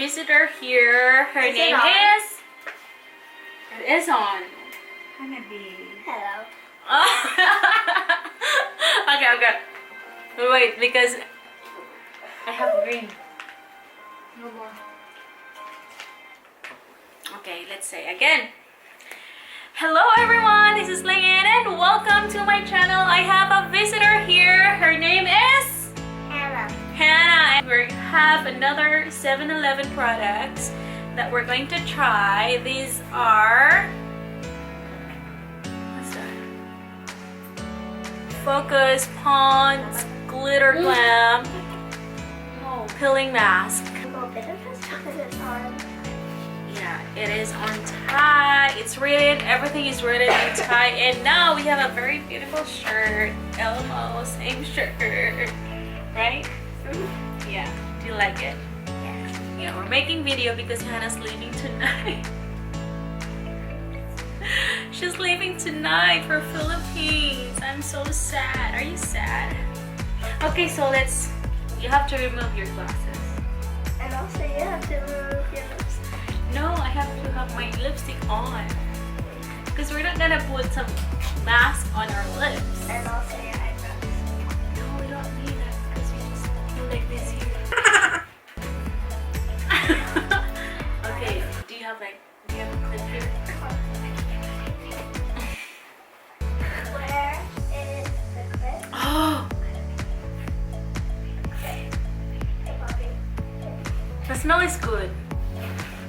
visitor here. Her name is... It is on. Hello. Okay. Wait, because I have green. No more. Okay, let's say again. Hello everyone, this is LEEANNE and welcome to my channel. I have a visitor here. Her name is Hannah. And we have another 7-Eleven products that we're going to try. These are... What's that? Focus Pond's Glitter Glam Peeling Mask. Yeah, it is on Thai. It's written, everything is written in Thai. And now we have a very beautiful shirt. LMO, same shirt. Right? Yeah. Do you like it? Yes. Yeah, we're making video because Hannah's leaving tonight. She's leaving tonight for Philippines. I'm so sad. Are you sad? Okay, so you have to remove your glasses. And also you have to remove your lipstick. No, I have to have my lipstick on. Because we're not gonna put some mask on our lips. And also your eyebrows. No, we don't need that because we just do like this here. Okay, do you have a clip here? Where is the clip? Oh! Hey, Bobby. The smell is good.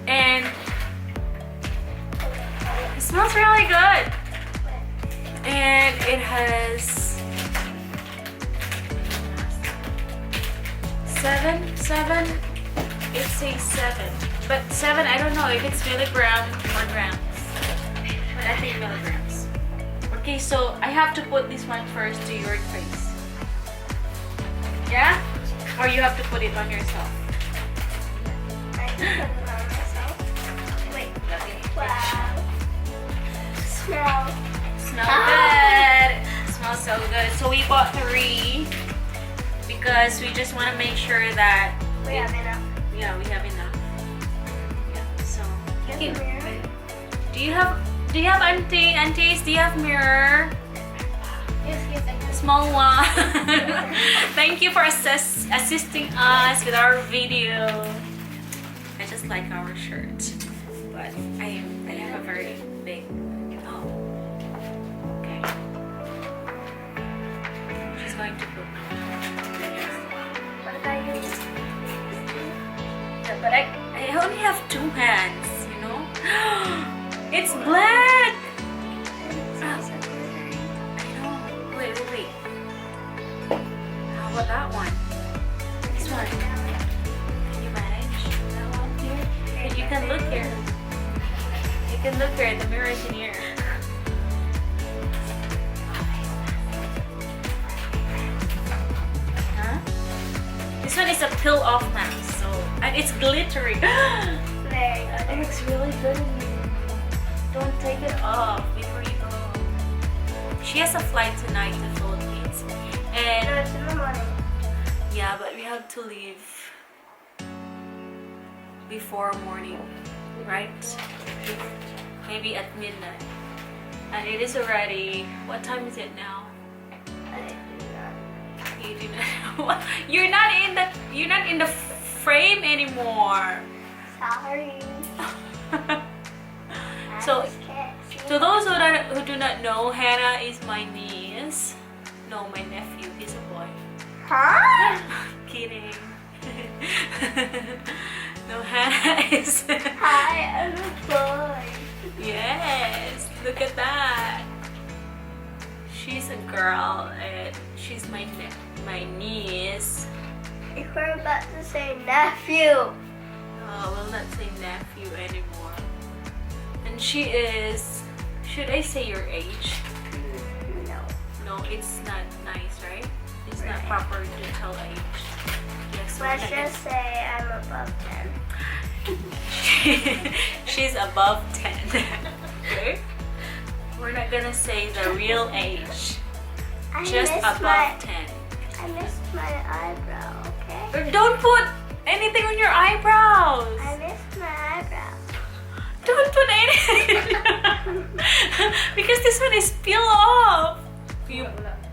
And it smells really good. And it has 7. It says 7. But 7, I don't know if it's milligrams or grams. But I think milligrams. Okay, so I have to put this one first to your face. Yeah? Or you have to put it on yourself. I can put it on myself. Wait. Wow. Smell Good. Smells so good. So we bought 3 because we just want to make sure that we have enough. Yeah, we have enough. Yeah. So You have a mirror? do you have aunties? Do you have mirror? Yes, I have. Small one. Thank you for assisting us with our video. I just like our shirt, but I have a very big. Oh, okay. She's going to put. What about you? Yeah, but I only have 2 hands, you know. It's black. I know. Wait. How about that one? This one. Can you manage that one here? And you can look here. You can look here. The mirror is in here. Huh? This one is a peel-off mask, and it's glittery. Very good. It looks really good in you. Don't take it off before you go. She has a flight tonight to Philippines, and No, it's in the morning. yeah, but we have to leave before morning, right? Maybe at midnight. And it is already, what time is it now? I do not. You do not know. You're not in the frame anymore. Sorry. So, I just can't see. to those who do not know, Hannah is my niece. No, my nephew. He's a boy. Huh? Kidding. No, Hannah is... Hi, I'm a boy. Yes, look at that. She's a girl and she's my niece. If we're about to say nephew. Oh, we'll not say nephew anymore. And she is... Should I say your age? No. No, it's not nice, right? It's not proper to tell age. Yes, Let's just say I'm above 10. She's above 10. Okay? We're not gonna say the real age. I Just missed above 10. I missed my eyebrow, okay? Don't put anything on your eyebrows. I missed my eyebrows. Don't put anything. Because this one is peel off. You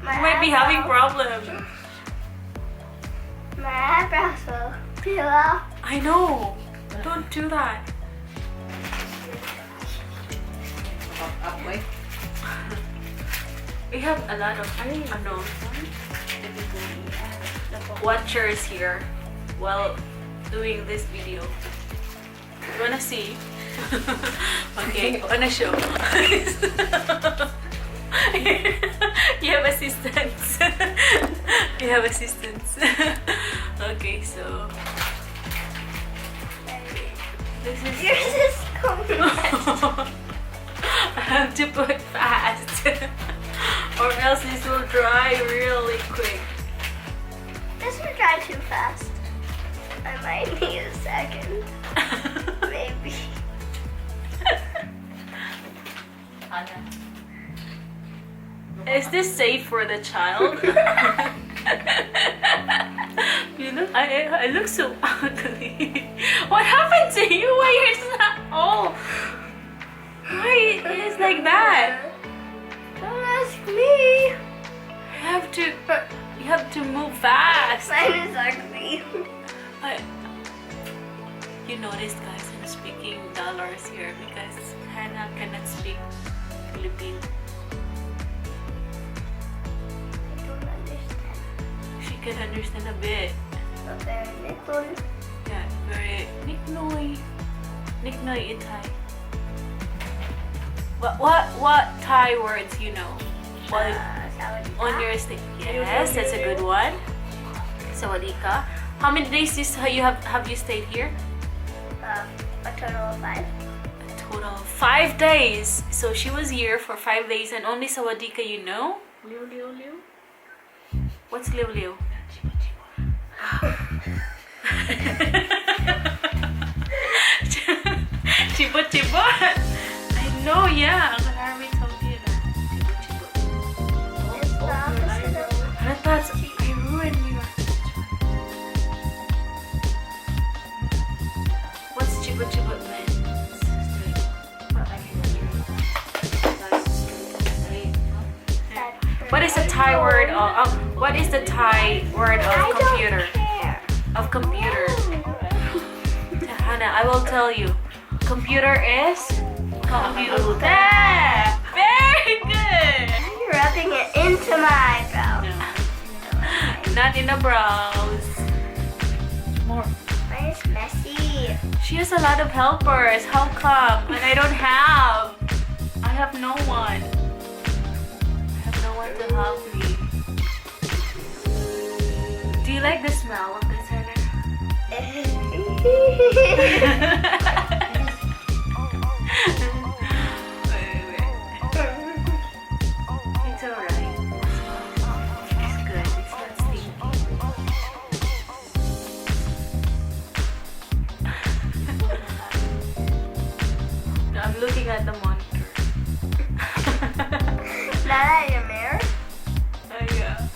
might be having problems. My eyebrows will peel off. I know. Don't do that. We have a lot of watchers here while doing this video. You wanna see? Okay, wanna show? You have assistants. You have assistants. Okay, so this is. Yours is coming. I have to put fast, or else this will dry really quick. This will dry too fast. I might need a second. Maybe. Is this safe for the child? You look, I look so ugly. What happened to you? Why you're so, oh, why it's like that? Don't ask me. You have to move fast. Mine is ugly. You notice, guys, I'm speaking dollars here because Hannah cannot speak Filipino. I don't understand. She can understand a bit. But very little. Yeah, very Niknoy. Niknoy in Thai. What Thai words you know? Well, on your state. Yes, that's a good one. Sawadika. How many days have you stayed here? A total of 5. A total of 5 days. So she was here for 5 days and only Sawadika you know? Liu Liu Liu? What's Liu Liu? Chibo Chibo. I know, yeah. Ang army told you that. Chibo Chibo. It's the opposite of That's, I ruined you. What's Chibo Chibo meant? What is the Thai word of what is the Thai word of computer? Of computer. Hannah, I will tell you. Computer is computer. Very good. You're rubbing it into my eyebrow. Not in the brows. More. Mine is messy. She has a lot of helpers. How come? And I don't have. I have no one. I have no one to help me. Do you like the smell of this, Hannah? It's alright. It's good. It's not stinky. I'm looking at the monitor. Not at your mirror? Yeah.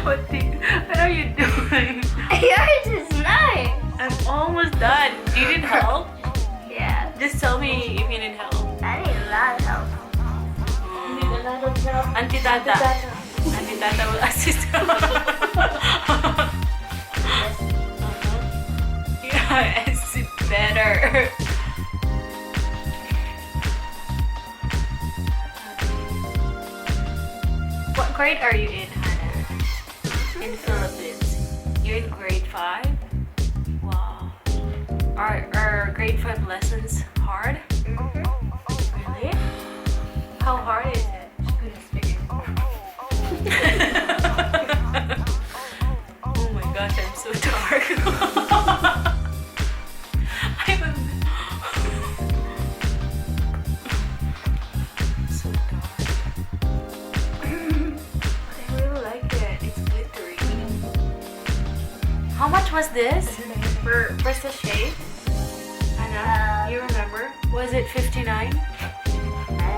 What are you doing? Yours is nice. I'm almost done. Do you need help? Yeah. Just tell me if you need help. I need a lot of help. Auntie Tata. Auntie Tata will assist. Yeah, it's better. What grade are you in, Hannah? In Philippines. You're in grade 5? Wow. Are grade 5 lessons hard? Really? How hard is it? Oh my gosh, I'm so dark. I'm so dark. But I really like it. It's glittery. How much was this for sachet? Anna, you remember? Was it 59? I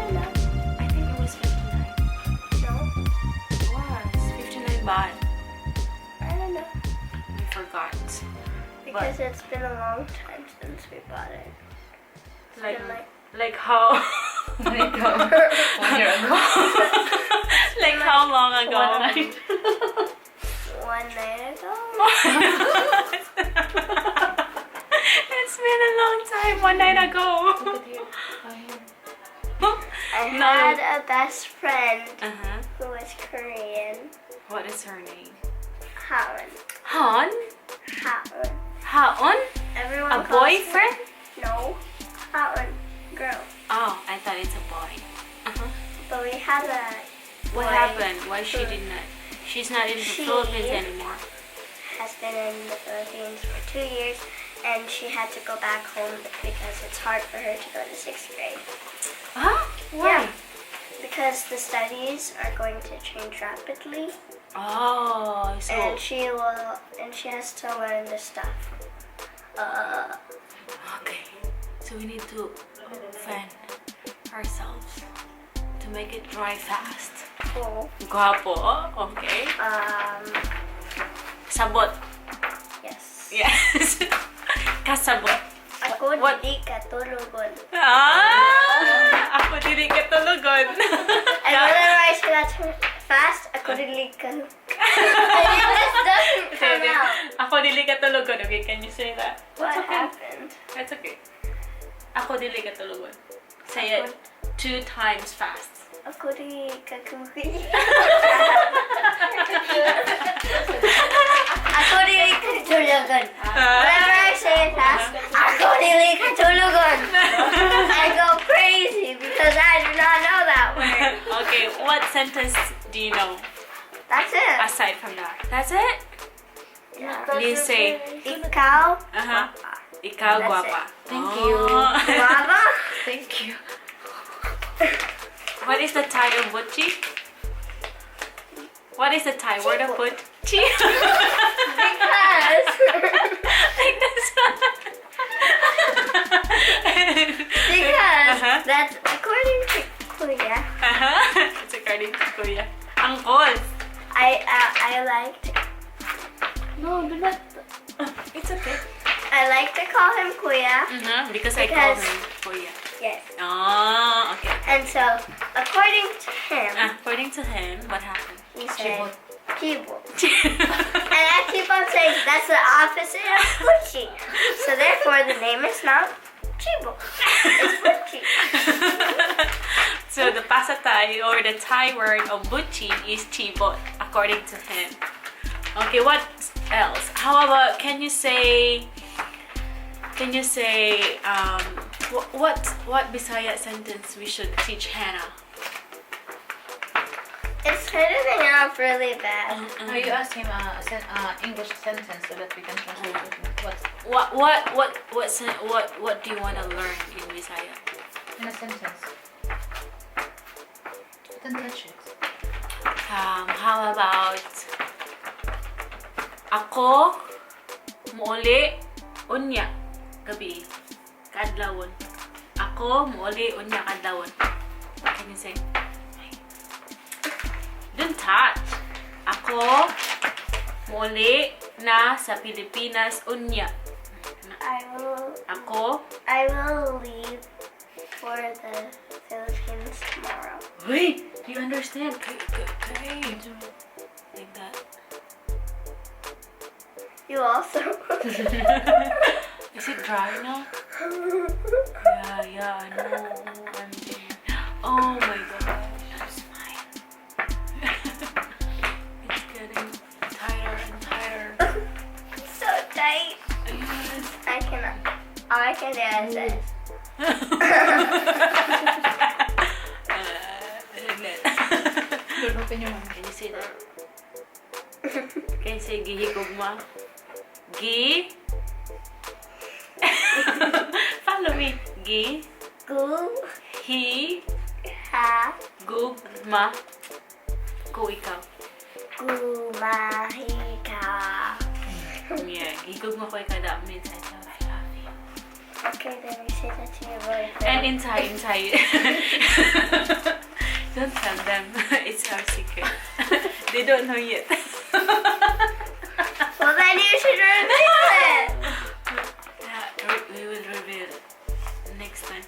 don't know. bought? I don't know. We forgot. Because it's been a long time since we bought it. It's Like, been like how? Like 1 year ago. Like how long ago? 1 night. 1 night ago. It's been a long time. 1 night ago. I No. had a best friend Uh-huh. who was Korean. What is her name? Haon. Han? Haon. Haon? Everyone A calls her- boyfriend? No. Haon. Girl. Oh, I thought it's a boy. Uh-huh. But we had a What boy happened? Why she did not? She's not in the She- Philippines anymore. has been in the Philippines for 2 years, and she had to go back home because it's hard for her to go to 6th grade. Huh? Why? Because the studies are going to change rapidly, Oh, so and she has to learn the stuff. okay. So we need to fan ourselves to make it dry fast. Cool. Guapo. Okay. Sabot. Yes. Yes. Kasabot. Ako What? di katulugon. Ako dili katulugon. And whenever I say that fast, ako di ka. And it just doesn't come out. Ako dili katulugon. Okay, can you say that? What That's okay. happened? That's okay. Ako dili katulugon. Say it 2 times fast. Ako di kakuhi. Ako di katulugon. Whenever I say it fast, ako di katulugon. I go crazy because I do not know that word. Okay, what sentence do you know That's it. aside from that? That's it? Yeah. You say, Ikaw. uh-huh. Ikaw That's guapa. Thank you. Guava. Thank you. What is the Thai of butchi? What is the Thai word of butchi? Because. Like this one. Because Uh-huh. that's according to Kuya. Uh-huh. It's according to Kuya. Angkol. I like to, No, do not. It's okay. I like to call him Kuya. Because I call Because- him Kuya. Yes. Oh, okay. And so according to him, According to him, what happened? he said Kibo. uh-huh. And I keep on saying that's the opposite of Butchie. So therefore the name is not Chibo. It's Butchie. So the pasatay or the Thai word of butchi is chibot, according to him. Okay, what else? How about can you say what Bisaya sentence we should teach Hannah? It's turning out really bad. Now you ask him English sentence so that we can translate it. What do you want to learn in Bisaya? In a sentence? You can touch it. How about ako muuli unya gabi kadlawon. Ako muuli unya kadlawon. What can you say? Don't touch. Ako muuli na sa Pilipinas unya. Ako I will leave for the Philippines tomorrow. wait, you understand? Okay. Like that. You also. Is it dry now? Yeah, I know. I'm there. Oh my gosh, I'm fine. It's getting tighter and tighter. It's so tight. Yes. I cannot. All I can do is this. Open your mouth. Can you say that? Can you say gihigugma? Gi? Follow me. Gi? Gu. Hi? Ha. Gugma? Ko ikaw. Gumahika. Yeah, gihigugma ko ikaw. That means I love you. Okay, then we say that to your boyfriend. And in Thai. Don't tell them. It's our secret. They don't know yet. Well, then you should reveal it. Yeah, we will reveal it next time.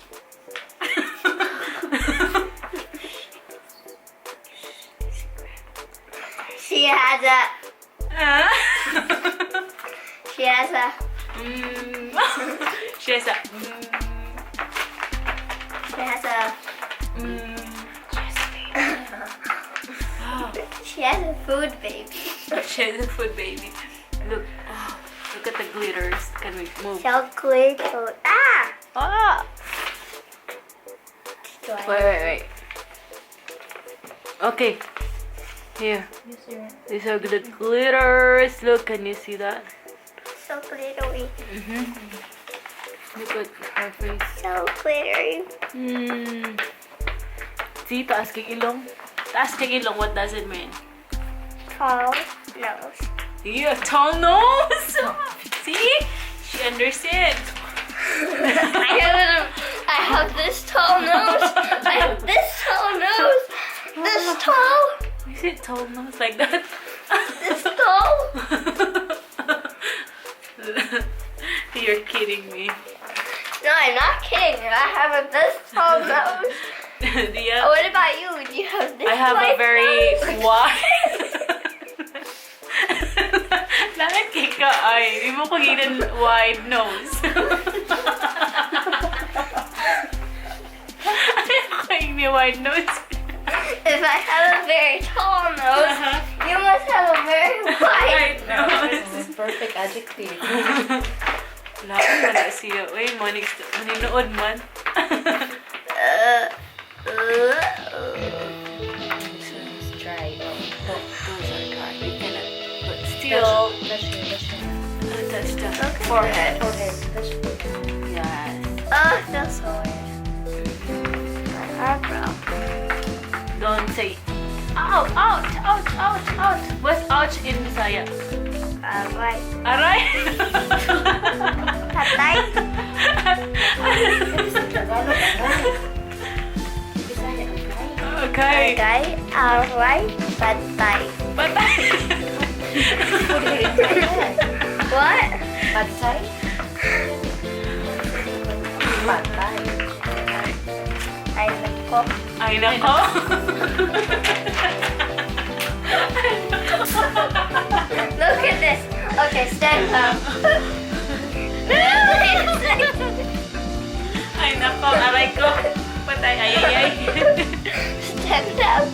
She has a. She has a. She has a. She has a. She has a food baby. She has a food baby. Look, oh, look at the glitters. Can we move? Chocolate food. Ah! Ah! Wait. Okay. Here. These are the glitters. Look, can you see that? So glittery. Look at her face. So glittery. See, taas kang ilong. Taas kang ilong, what does it mean? Tall nose. Yeah, tall nose. See? She understands. I have this tall nose. I have this tall nose. This tall. Is it tall nose like that? This tall. You're kidding me. No, I'm not kidding. I have this tall nose. Yeah. What about you? Do you have this? I have a wide very nose? wide. Bakit kika ay? Di mo pagitan wide nose. Ay, may wide nose. If I have a very tall nose, you must have a very wide nose. Perfect adjective. Wala siya. Uy, maninood man. Let's try. Those are dry. We cannot. But still, Touch touch the Okay. forehead. Touch Yes. Oh, it feels so weird. My eyebrow. Don't say, ouch, ouch, ouch, ouch, ouch. What's ouch in Bisaya? Right. Aray? Patay. Okay. Patay. Alright. Patay. Patay. What? Patay? Patay. Ay, nako. Ay, nako. Look at this. Okay, stand up. Ay, nako. Aray ko. Patay. Ay, ay, ay. Stand up.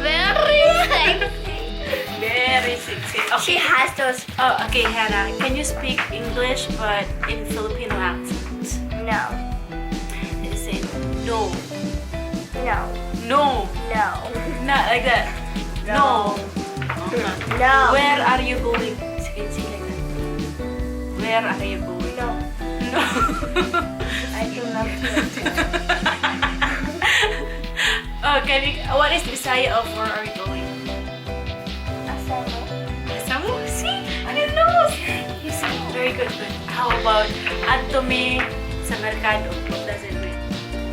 Very sexy. Very sexy. Okay. She has those. Oh, okay, Hannah. Can you speak English but in Filipino accent? No. Say no. No. No. No. Not like that. No. No. Where are you going? Sige, sige like that. Where are you going? No. No. I do not Oh, can you, what is Bisaya of where are you going? Asamu? See? I didn't know. You see? Very good, good. How about adto mi sa merkado? What does it mean?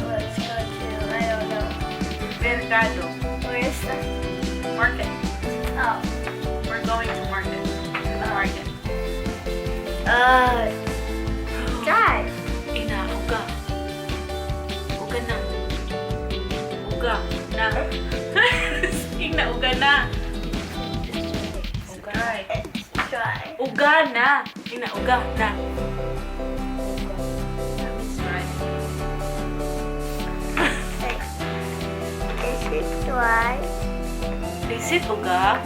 Let's go to, I don't know. Merkado. Where's the? Market. Oh. We're going to market. The market. Drive. Ina, uga. Uga na. Uga na. Ina, uga na. Try. Try. Uga na. Ina, uga na. Right. Is it dry? Is it uga?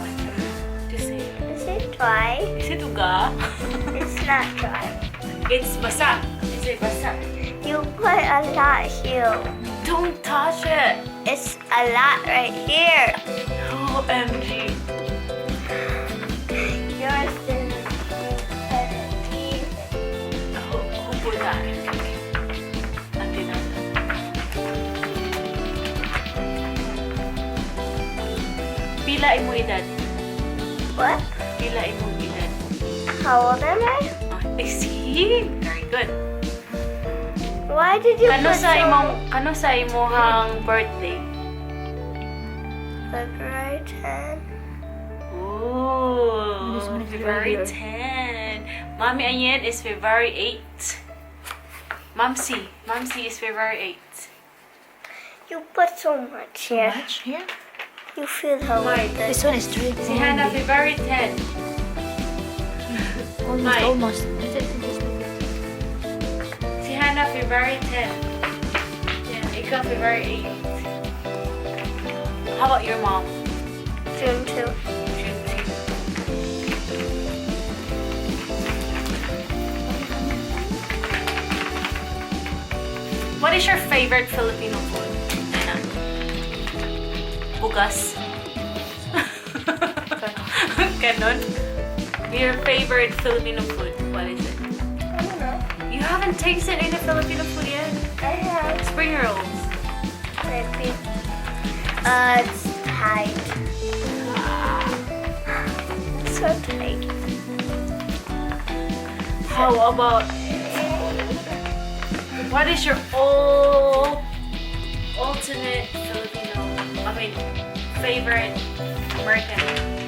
Just say, Is it dry? is it uga? It's not dry. It's basa. Is it basa? You put a lot here. Don't touch it. It's a lot right here. OMG. Yours is Who put that? Auntie Nana. Pila imo edad? What? Pila imo edad? How old am I? I see. Very good. Why did you Kano put kano sa imong birthday? February 10? Ooh, This one is February right 10. Mommy Ayen is February 8. Mamsi is February 8. You put so much Too here. much here? You feel how Mine. like this. This one is straight. Si Hannah, February 10. Almost, Mine. almost. Si Hannah, February 10. Yeah, ikaw February 8. How about your mom? June 2. June 2. What is your favorite Filipino food? Hannah? Bugas. Ganon. Your favorite Filipino food, what is it? I don't know. You haven't tasted any Filipino food yet? I have Spring rolls. maybe. It's tight. So tight. How about, what is your ultimate Filipino, favorite American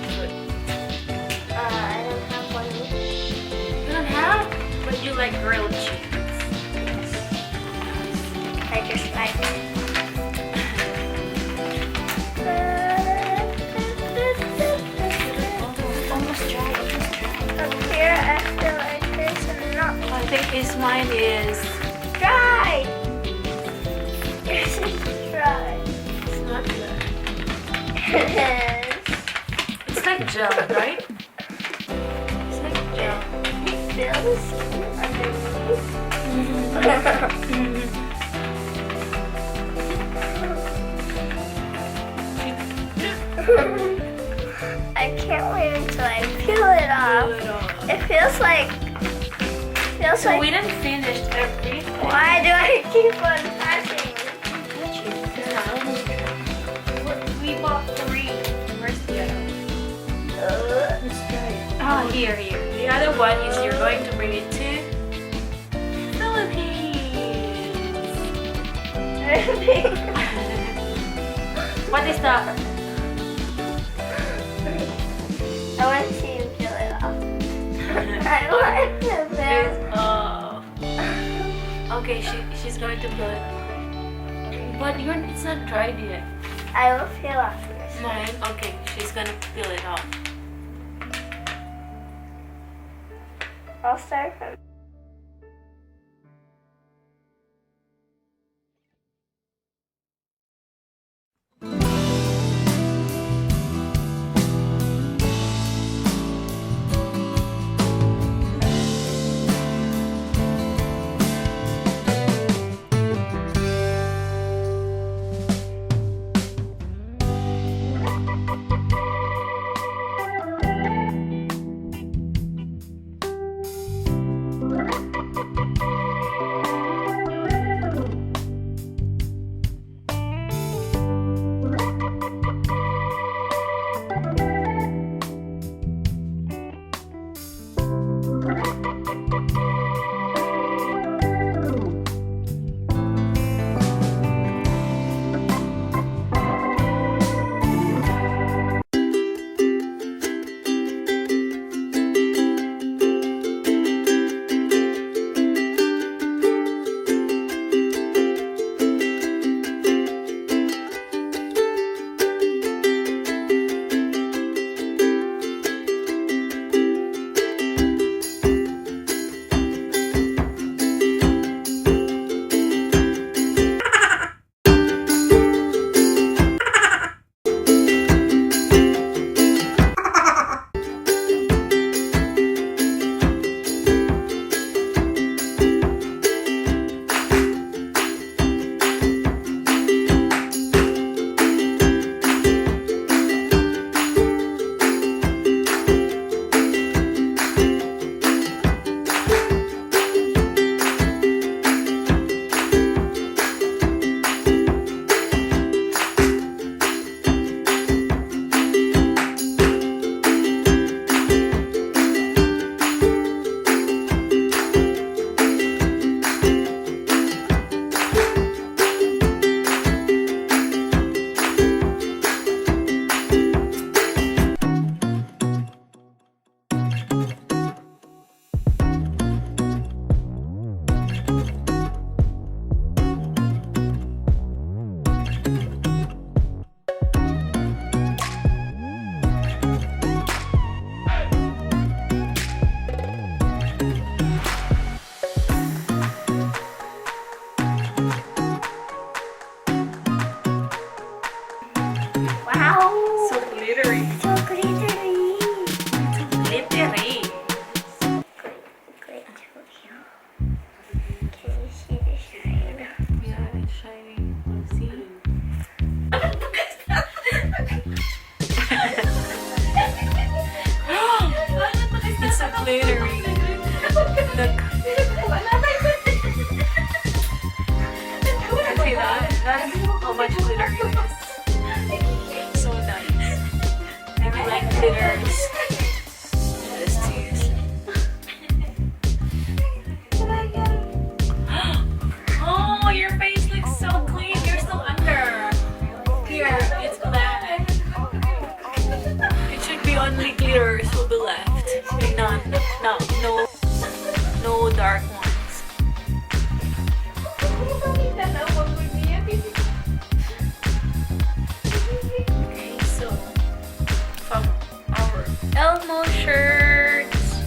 food? I don't have one. You don't have? But you like grilled cheese. I just like it. Almost dry. Up here, I feel like there's a nut. I think this mine is, Dry! Yours is dry. it's not good. It is. It's like gel, right? It's like gel. You feel the skin underneath? I can't wait until I peel it off. It feels like. So we didn't finish everything. Why do I keep on touching? We bought 3. Where's the other one? It's dry. Oh, here. The other one is you're going to bring it to Philippines. What is that? I want to see you peel it off. I want to peel. Okay, she's going to peel it. But it's not dried yet. I will peel off yours. Mine? Okay, she's gonna peel it off. I'll start from. much glitter it is. So nice. If you like glitters, let's use it. Oh, your face looks so clean. You're still under. Here, it's black. It should be only glitters will be left. None. No dark ones. Okay, so from our Elmo shirts,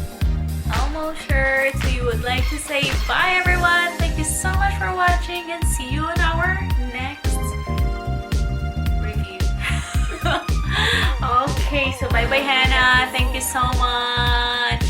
we would like to say bye everyone. Thank you so much for watching and see you in our next review. Okay, so bye bye Hannah. Thank you so much.